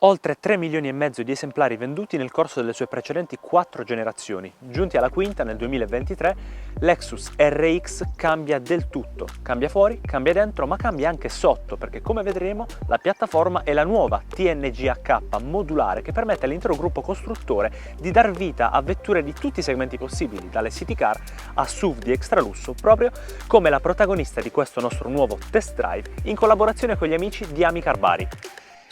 Oltre 3 milioni e mezzo di esemplari venduti nel corso delle sue precedenti 4 generazioni. Giunti alla quinta nel 2023, Lexus RX cambia del tutto. Cambia fuori, cambia dentro, ma cambia anche sotto, perché come vedremo la piattaforma è la nuova TNGA-K modulare che permette all'intero gruppo costruttore di dar vita a vetture di tutti i segmenti possibili, dalle city car a SUV di extra lusso, proprio come la protagonista di questo nostro nuovo test drive in collaborazione con gli amici di Amicar Bari.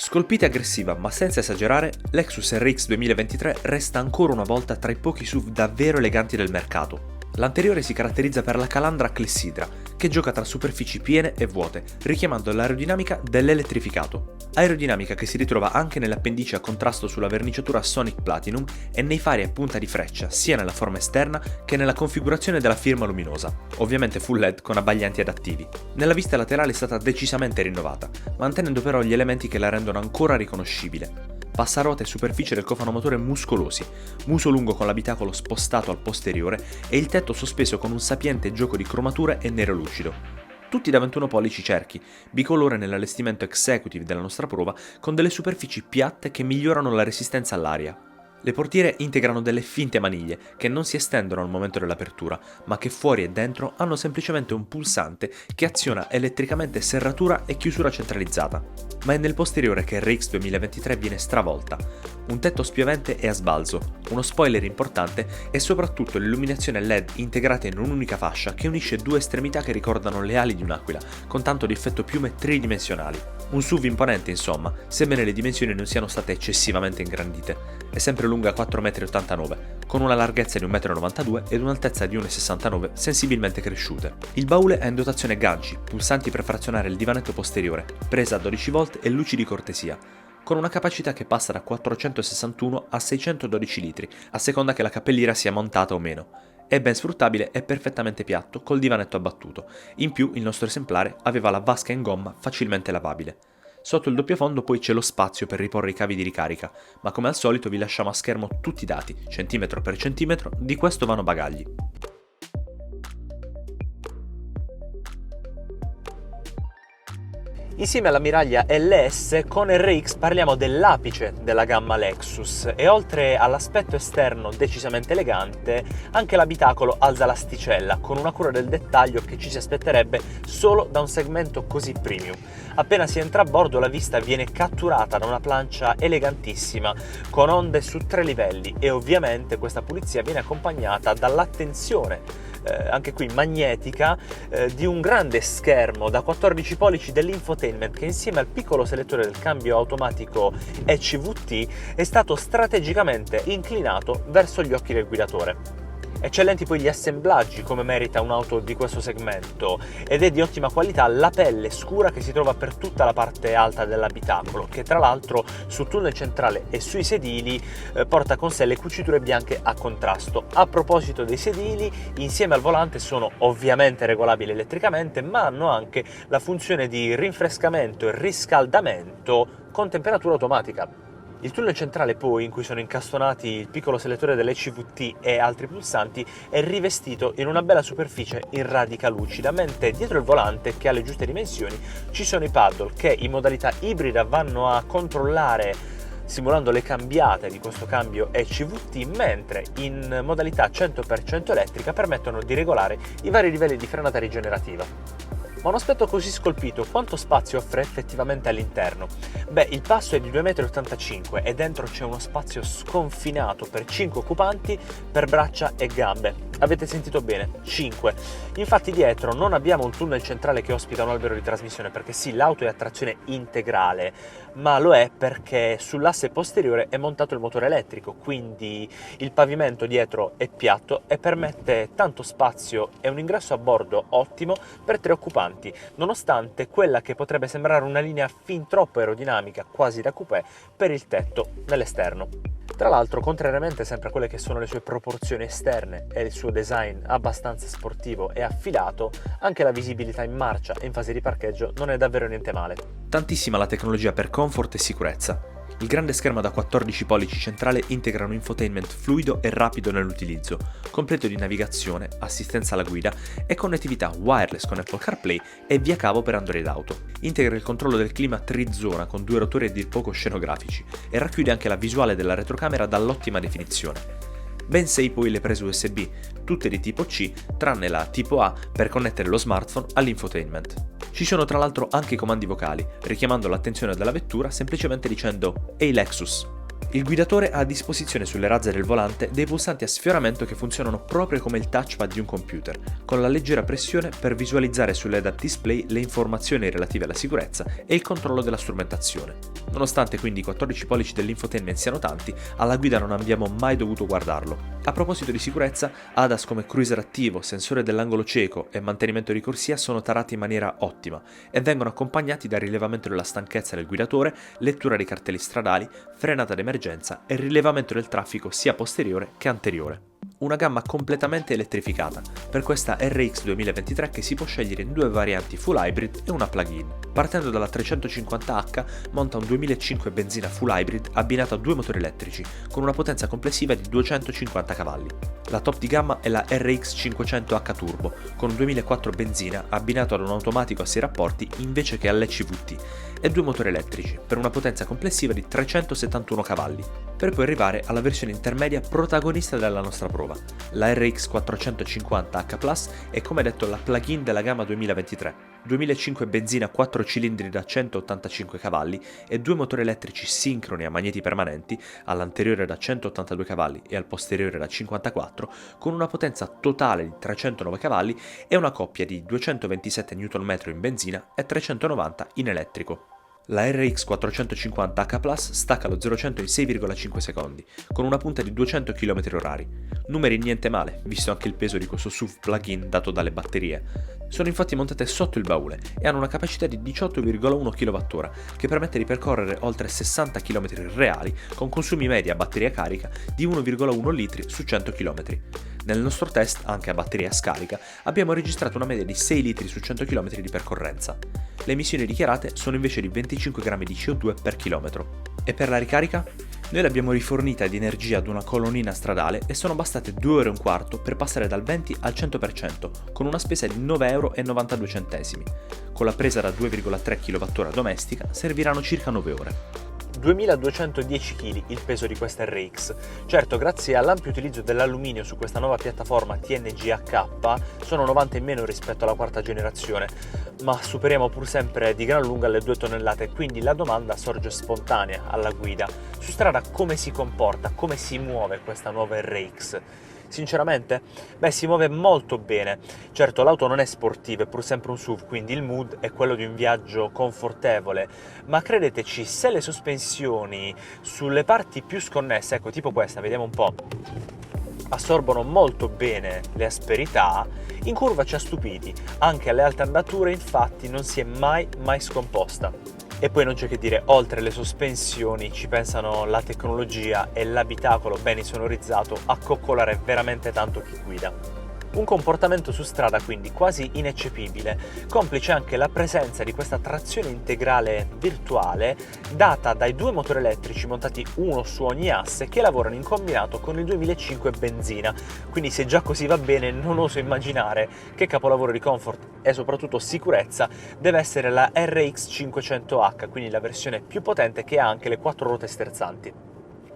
Scolpita e aggressiva, ma senza esagerare, Lexus RX 2023 resta ancora una volta tra i pochi SUV davvero eleganti del mercato. L'anteriore si caratterizza per la calandra clessidra, che gioca tra superfici piene e vuote, richiamando l'aerodinamica dell'elettrificato. Aerodinamica che si ritrova anche nelle appendici a contrasto sulla verniciatura Sonic Platinum e nei fari a punta di freccia, sia nella forma esterna che nella configurazione della firma luminosa, ovviamente full LED con abbaglianti adattivi. Nella vista laterale è stata decisamente rinnovata, mantenendo però gli elementi che la rendono ancora riconoscibile. Passarote e superficie del cofano motore muscolosi, muso lungo con l'abitacolo spostato al posteriore e il tetto sospeso con un sapiente gioco di cromature e nero lucido. Tutti da 21 pollici cerchi, bicolore nell'allestimento executive della nostra prova, con delle superfici piatte che migliorano la resistenza all'aria. Le portiere integrano delle finte maniglie che non si estendono al momento dell'apertura, ma che fuori e dentro hanno semplicemente un pulsante che aziona elettricamente serratura e chiusura centralizzata. Ma è nel posteriore che RX 2023 viene stravolta. Un tetto spiovente e a sbalzo, uno spoiler importante e soprattutto l'illuminazione LED integrata in un'unica fascia che unisce due estremità che ricordano le ali di un'aquila, con tanto di effetto piume tridimensionali. Un SUV imponente insomma, sebbene le dimensioni non siano state eccessivamente ingrandite. È sempre lunga 4,89 m, con una larghezza di 1,92 m ed un'altezza di 1,69 m sensibilmente cresciute. Il baule è in dotazione ganci, pulsanti per frazionare il divanetto posteriore, presa a 12 V e luci di cortesia, con una capacità che passa da 461 a 612 litri, a seconda che la cappelliera sia montata o meno. È ben sfruttabile e perfettamente piatto, col divanetto abbattuto. In più, il nostro esemplare aveva la vasca in gomma facilmente lavabile. Sotto il doppio fondo poi c'è lo spazio per riporre i cavi di ricarica, ma come al solito vi lasciamo a schermo tutti i dati, centimetro per centimetro, di questo vano bagagli. Insieme all'ammiraglia LS, con RX parliamo dell'apice della gamma Lexus e oltre all'aspetto esterno decisamente elegante, anche l'abitacolo alza l'asticella con una cura del dettaglio che ci si aspetterebbe solo da un segmento così premium. Appena si entra a bordo la vista viene catturata da una plancia elegantissima con onde su 3 livelli e ovviamente questa pulizia viene accompagnata dall'attenzione anche qui magnetica di un grande schermo da 14 pollici dell'infotainment che insieme al piccolo selettore del cambio automatico ECVT è stato strategicamente inclinato verso gli occhi del guidatore. Eccellenti poi gli assemblaggi, come merita un'auto di questo segmento, ed è di ottima qualità la pelle scura che si trova per tutta la parte alta dell'abitacolo, che tra l'altro sul tunnel centrale e sui sedili porta con sé le cuciture bianche a contrasto. A proposito dei sedili, insieme al volante sono ovviamente regolabili elettricamente, ma hanno anche la funzione di rinfrescamento e riscaldamento con temperatura automatica. Il tunnel centrale poi, in cui sono incastonati il piccolo selettore dell'ECVT e altri pulsanti, è rivestito in una bella superficie in radica lucida, mentre dietro il volante, che ha le giuste dimensioni, ci sono i paddle che in modalità ibrida vanno a controllare simulando le cambiate di questo cambio ECVT, mentre in modalità 100% elettrica permettono di regolare i vari livelli di frenata rigenerativa. Ma un aspetto così scolpito, quanto spazio offre effettivamente all'interno? Beh, il passo è di 2,85 m e dentro c'è uno spazio sconfinato per 5 occupanti per braccia e gambe. Avete sentito bene, 5. Infatti dietro non abbiamo un tunnel centrale che ospita un albero di trasmissione, perché sì, l'auto è a trazione integrale, ma lo è perché sull'asse posteriore è montato il motore elettrico, quindi il pavimento dietro è piatto e permette tanto spazio e un ingresso a bordo ottimo per 3 occupanti, nonostante quella che potrebbe sembrare una linea fin troppo aerodinamica, quasi da coupé, per il tetto nell'esterno. Tra l'altro, contrariamente sempre a quelle che sono le sue proporzioni esterne e il suo design abbastanza sportivo e affilato, anche la visibilità in marcia e in fase di parcheggio non è davvero niente male. Tantissima la tecnologia per comfort e sicurezza. Il grande schermo da 14 pollici centrale integra un infotainment fluido e rapido nell'utilizzo, completo di navigazione, assistenza alla guida e connettività wireless con Apple CarPlay e via cavo per Android Auto. Integra il controllo del clima trizona con 2 rotori a dir poco scenografici e racchiude anche la visuale della retrocamera dall'ottima definizione. Ben 6 poi le prese USB, tutte di tipo C, tranne la tipo A per connettere lo smartphone all'infotainment. Ci sono tra l'altro anche i comandi vocali, richiamando l'attenzione della vettura semplicemente dicendo «Ehi Lexus». Il guidatore ha a disposizione sulle razze del volante dei pulsanti a sfioramento che funzionano proprio come il touchpad di un computer, con la leggera pressione per visualizzare sull'head-up display le informazioni relative alla sicurezza e il controllo della strumentazione. Nonostante quindi i 14 pollici dell'infotainment siano tanti, alla guida non abbiamo mai dovuto guardarlo. A proposito di sicurezza, ADAS come cruiser attivo, sensore dell'angolo cieco e mantenimento di corsia sono tarati in maniera ottima e vengono accompagnati dal rilevamento della stanchezza del guidatore, lettura dei cartelli stradali, frenata d'emergenza e rilevamento del traffico sia posteriore che anteriore. Una gamma completamente elettrificata per questa RX 2023 che si può scegliere in 2 varianti full hybrid e una plug-in. Partendo dalla 350H monta un 2005 benzina full hybrid abbinato a 2 motori elettrici con una potenza complessiva di 250 cavalli. La top di gamma è la RX 500H Turbo con un 2004 benzina abbinato ad un automatico a 6 rapporti invece che all'ECVT e 2 motori elettrici per una potenza complessiva di 371 cavalli, per poi arrivare alla versione intermedia protagonista della nostra prova. La RX 450H Plus è come detto la plug-in della gamma 2023, 2005 benzina 4 cilindri da 185 cavalli e 2 motori elettrici sincroni a magneti permanenti, all'anteriore da 182 cavalli e al posteriore da 54, con una potenza totale di 309 cavalli e una coppia di 227 Nm in benzina e 390 in elettrico. La RX 450H Plus stacca lo 0-100 in 6,5 secondi, con una punta di 200 km/h. Numeri niente male, visto anche il peso di questo SUV plug-in dato dalle batterie. Sono infatti montate sotto il baule e hanno una capacità di 18,1 kWh, che permette di percorrere oltre 60 km reali con consumi medi a batteria carica di 1,1 litri su 100 km. Nel nostro test, anche a batteria scarica, abbiamo registrato una media di 6 litri su 100 km di percorrenza. Le emissioni dichiarate sono invece di 25 grammi di CO2 per chilometro. E per la ricarica? Noi l'abbiamo rifornita di energia ad una colonnina stradale e sono bastate 2 ore e un quarto per passare dal 20 al 100%, con una spesa di 9,92 €. Con la presa da 2,3 kWh domestica serviranno circa 9 ore. 2210 kg il peso di questa RX. Certo, grazie all'ampio utilizzo dell'alluminio su questa nuova piattaforma TNGA-K sono 90 in meno rispetto alla quarta generazione, ma superiamo pur sempre di gran lunga le 2 tonnellate, quindi la domanda sorge spontanea alla guida. Su strada come si comporta, come si muove questa nuova RX? Sinceramente? Si muove molto bene. Certo, l'auto non è sportiva, è pur sempre un SUV, quindi il mood è quello di un viaggio confortevole, ma credeteci, se le sospensioni sulle parti più sconnesse, ecco, tipo questa, vediamo un po', assorbono molto bene le asperità, in curva ci ha stupiti. Anche alle alte andature, infatti, non si è mai scomposta. E poi non c'è che dire, oltre le sospensioni ci pensano la tecnologia e l'abitacolo ben insonorizzato a coccolare veramente tanto chi guida. Un comportamento su strada quindi quasi ineccepibile, complice anche la presenza di questa trazione integrale virtuale data dai 2 motori elettrici montati uno su ogni asse che lavorano in combinato con il 2005 benzina, quindi se già così va bene non oso immaginare che capolavoro di comfort e soprattutto sicurezza deve essere la RX 500H, quindi la versione più potente che ha anche le 4 ruote sterzanti.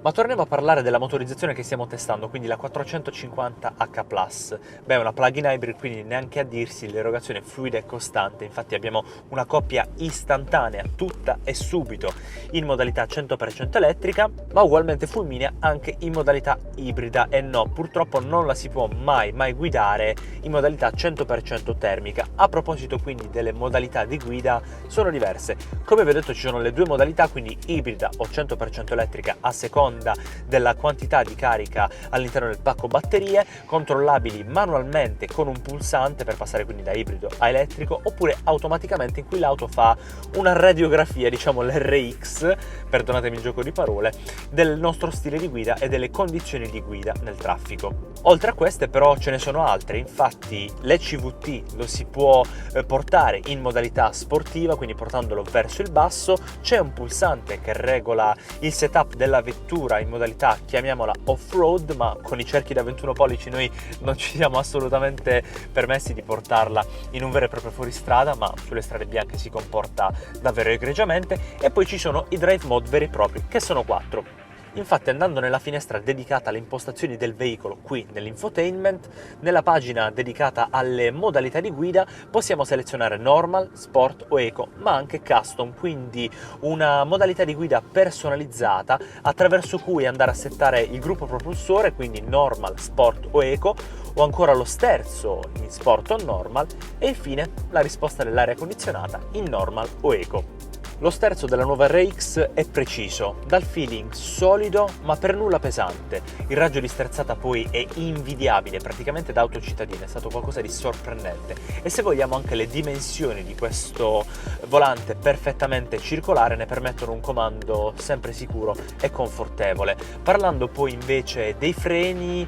Ma torniamo a parlare della motorizzazione che stiamo testando, quindi la 450H+. È una plug-in hybrid, quindi neanche a dirsi, l'erogazione è fluida e costante, infatti abbiamo una coppia istantanea, tutta e subito, in modalità 100% elettrica, ma ugualmente fulminea anche in modalità ibrida, e no, purtroppo non la si può mai guidare in modalità 100% termica. A proposito quindi delle modalità di guida, sono diverse. Come vi ho detto ci sono le 2 modalità, quindi ibrida o 100% elettrica a seconda seconda della quantità di carica all'interno del pacco batterie, controllabili manualmente con un pulsante per passare quindi da ibrido a elettrico, oppure automaticamente, in cui l'auto fa una radiografia, diciamo l'RX, perdonatemi il gioco di parole, del nostro stile di guida e delle condizioni di guida nel traffico. Oltre a queste però ce ne sono altre, infatti l'ECVT lo si può portare in modalità sportiva, quindi portandolo verso il basso, c'è un pulsante che regola il setup della vettura in modalità, chiamiamola off-road, ma con i cerchi da 21 pollici noi non ci siamo assolutamente permessi di portarla in un vero e proprio fuoristrada, ma sulle strade bianche si comporta davvero egregiamente. E poi ci sono i drive mode veri e propri, che sono 4. Infatti, andando nella finestra dedicata alle impostazioni del veicolo, qui nell'infotainment, nella pagina dedicata alle modalità di guida, possiamo selezionare Normal, Sport o Eco, ma anche Custom, quindi una modalità di guida personalizzata attraverso cui andare a settare il gruppo propulsore, quindi Normal, Sport o Eco, o ancora lo sterzo in Sport o Normal, e infine la risposta dell'aria condizionata in Normal o Eco. Lo sterzo della nuova RX è preciso, dal feeling solido ma per nulla pesante. Il raggio di sterzata poi è invidiabile, praticamente da auto cittadina, è stato qualcosa di sorprendente. E se vogliamo, anche le dimensioni di questo volante perfettamente circolare ne permettono un comando sempre sicuro e confortevole. Parlando poi invece dei freni,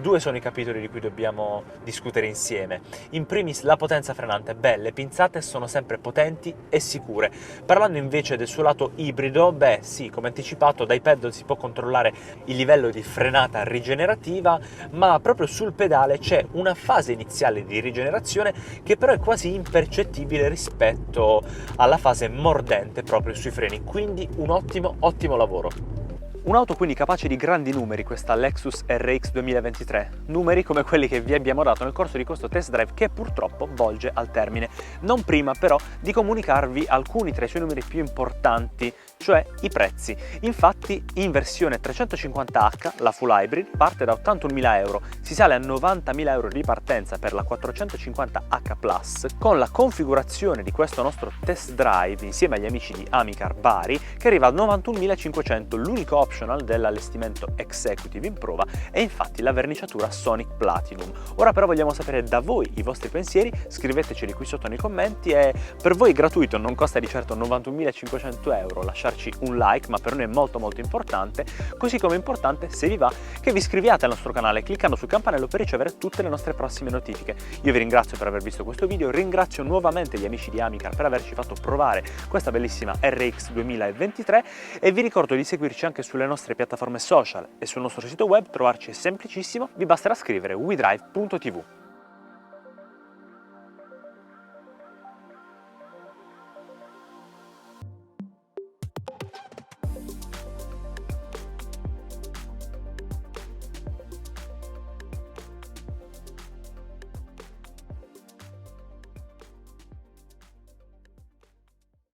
due sono i capitoli di cui dobbiamo discutere insieme. In primis la potenza frenante, le pinzate sono sempre potenti e sicure. Parlando invece del suo lato ibrido, sì, come anticipato, dai pedal si può controllare il livello di frenata rigenerativa, ma proprio sul pedale c'è una fase iniziale di rigenerazione che però è quasi impercettibile rispetto alla fase mordente proprio sui freni, quindi un ottimo lavoro. Un'auto quindi capace di grandi numeri, questa Lexus RX 2023, numeri come quelli che vi abbiamo dato nel corso di questo test drive che purtroppo volge al termine, non prima però di comunicarvi alcuni tra i suoi numeri più importanti, cioè i prezzi. Infatti in versione 350h, la full hybrid, parte da 81.000 euro, si sale a 90.000 euro di partenza per la 450h Plus, con la configurazione di questo nostro test drive insieme agli amici di Amicar Bari, che arriva a 91.500, l'unico optional dell'allestimento Executive in prova è infatti la verniciatura Sonic Platinum. Ora però vogliamo sapere da voi i vostri pensieri, scriveteceli qui sotto nei commenti, e per voi è gratuito, non costa di certo 91.500 euro lasciarci un like, ma per noi è molto importante, così come è importante, se vi va, che vi iscriviate al nostro canale cliccando sul campanello per ricevere tutte le nostre prossime notifiche. Io vi ringrazio per aver visto questo video, ringrazio nuovamente gli amici di Amicar per averci fatto provare questa bellissima RX 2023 e vi ricordo di seguirci anche sulle nostre piattaforme social e sul nostro sito web. Trovarci è semplicissimo, vi basterà scrivere wedrive.tv.